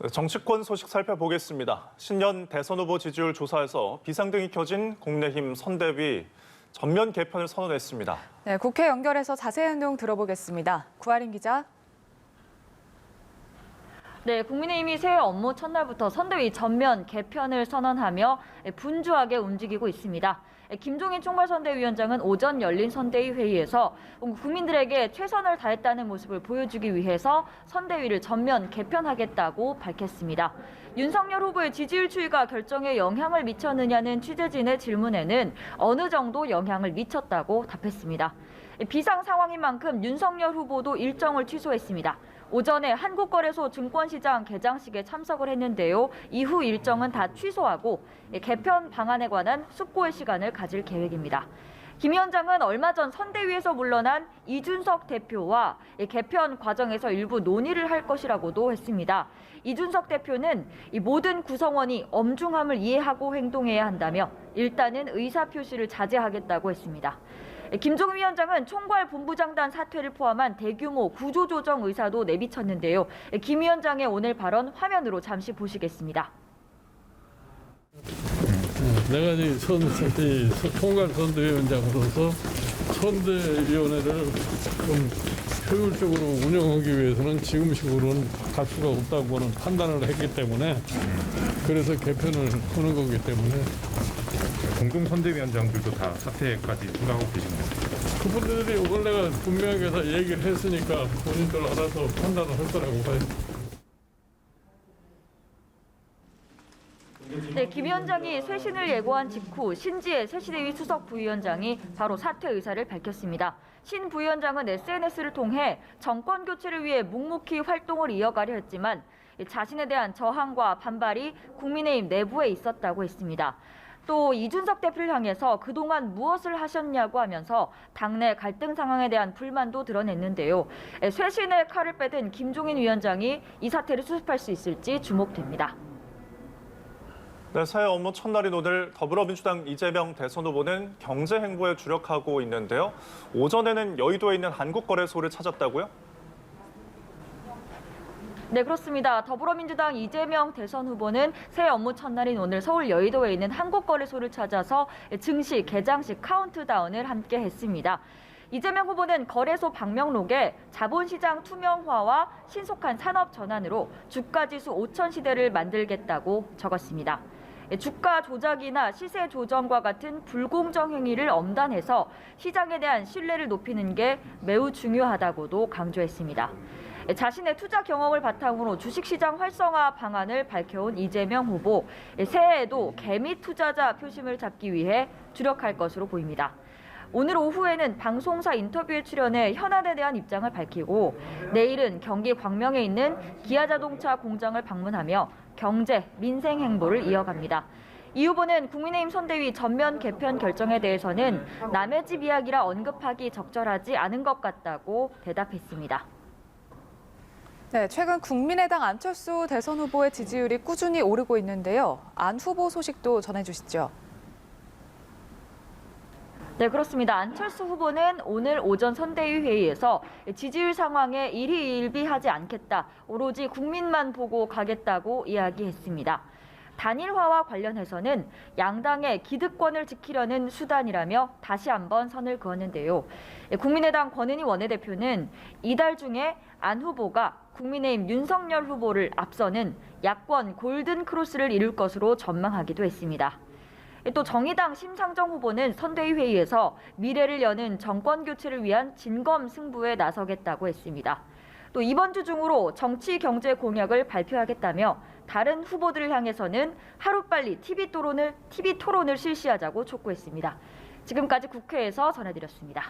정치권 소식 살펴보겠습니다. 신년 대선 후보 지지율 조사에서 비상등이 켜진 국민의힘 선대위 전면 개편을 선언했습니다. 네, 국회 연결해서 자세한 내용 들어보겠습니다. 구아린 기자. 네, 국민의힘이 새해 업무 첫날부터 선대위 전면 개편을 선언하며 분주하게 움직이고 있습니다. 김종인 총괄선대위원장은 오전 열린 선대위 회의에서 국민들에게 최선을 다했다는 모습을 보여주기 위해서 선대위를 전면 개편하겠다고 밝혔습니다. 윤석열 후보의 지지율 추이가 결정에 영향을 미쳤느냐는 취재진의 질문에는 어느 정도 영향을 미쳤다고 답했습니다. 비상 상황인 만큼 윤석열 후보도 일정을 취소했습니다. 오전에 한국거래소 증권시장 개장식에 참석을 했는데요. 이후 일정은 다 취소하고 개편 방안에 관한 숙고의 시간을 가질 계획입니다. 김 위원장은 얼마 전 선대위에서 물러난 이준석 대표와 개편 과정에서 일부 논의를 할 것이라고도 했습니다. 이준석 대표는 이 모든 구성원이 엄중함을 이해하고 행동해야 한다며 일단은 의사표시를 자제하겠다고 했습니다. 김종인 위원장은 총괄 본부장단 사퇴를 포함한 대규모 구조조정 의사도 내비쳤는데요. 김 위원장의 오늘 발언 화면으로 잠시 보시겠습니다. 내가 총괄 선대위원장으로서 선대위원회를 좀 효율적으로 운영하기 위해서는 지금식으로는 갈 수가 없다고는 판단을 했기 때문에 그래서 개편을 하는 거기 때문에 공동선대위원장들도 다 사퇴까지 생각하고 계십니다. 그분들이 오늘 내가 분명하게 다 얘기를 했으니까 본인들 알아서 판단을 할 거라고 봐요. 네, 김 위원장이 쇄신을 예고한 직후 신지혜 새시대위 수석 부위원장이 바로 사퇴 의사를 밝혔습니다. 신 부위원장은 SNS를 통해 정권 교체를 위해 묵묵히 활동을 이어가려 했지만 자신에 대한 저항과 반발이 국민의힘 내부에 있었다고 했습니다. 또 이준석 대표를 향해서 그동안 무엇을 하셨냐고 하면서 당내 갈등 상황에 대한 불만도 드러냈는데요. 쇄신의 칼을 빼든 김종인 위원장이 이 사태를 수습할 수 있을지 주목됩니다. 네, 새해 업무 첫날인 오늘 더불어민주당 이재명 대선 후보는 경제 행보에 주력하고 있는데요. 오전에는 여의도에 있는 한국거래소를 찾았다고요? 네, 그렇습니다. 더불어민주당 이재명 대선 후보는 새해 업무 첫날인 오늘 서울 여의도에 있는 한국거래소를 찾아서 증시 개장식 카운트다운을 함께 했습니다. 이재명 후보는 거래소 방명록에 자본시장 투명화와 신속한 산업 전환으로 주가지수 5천 시대를 만들겠다고 적었습니다. 주가 조작이나 시세 조정과 같은 불공정 행위를 엄단해서 시장에 대한 신뢰를 높이는 게 매우 중요하다고도 강조했습니다. 자신의 투자 경험을 바탕으로 주식시장 활성화 방안을 밝혀온 이재명 후보, 새해에도 개미 투자자 표심을 잡기 위해 주력할 것으로 보입니다. 오늘 오후에는 방송사 인터뷰에 출연해 현안에 대한 입장을 밝히고 내일은 경기 광명에 있는 기아자동차 공장을 방문하며 경제, 민생 행보를 이어갑니다. 이 후보는 국민의힘 선대위 전면 개편 결정에 대해서는 남의 집 이야기라 언급하기 적절하지 않은 것 같다고 대답했습니다. 네, 최근 국민의당 안철수 대선 후보의 지지율이 꾸준히 오르고 있는데요. 안 후보 소식도 전해주시죠. 네, 그렇습니다. 안철수 후보는 오늘 오전 선대위 회의에서 지지율 상황에 일희일비하지 않겠다, 오로지 국민만 보고 가겠다고 이야기했습니다. 단일화와 관련해서는 양당의 기득권을 지키려는 수단이라며 다시 한번 선을 그었는데요. 국민의당 권은희 원내대표는 이달 중에 안 후보가 국민의힘 윤석열 후보를 앞서는 야권 골든 크로스를 이룰 것으로 전망하기도 했습니다. 또 정의당 심상정 후보는 선대위 회의에서 미래를 여는 정권 교체를 위한 진검 승부에 나서겠다고 했습니다. 또 이번 주 중으로 정치 경제 공약을 발표하겠다며 다른 후보들을 향해서는 하루빨리 TV 토론을 실시하자고 촉구했습니다. 지금까지 국회에서 전해드렸습니다.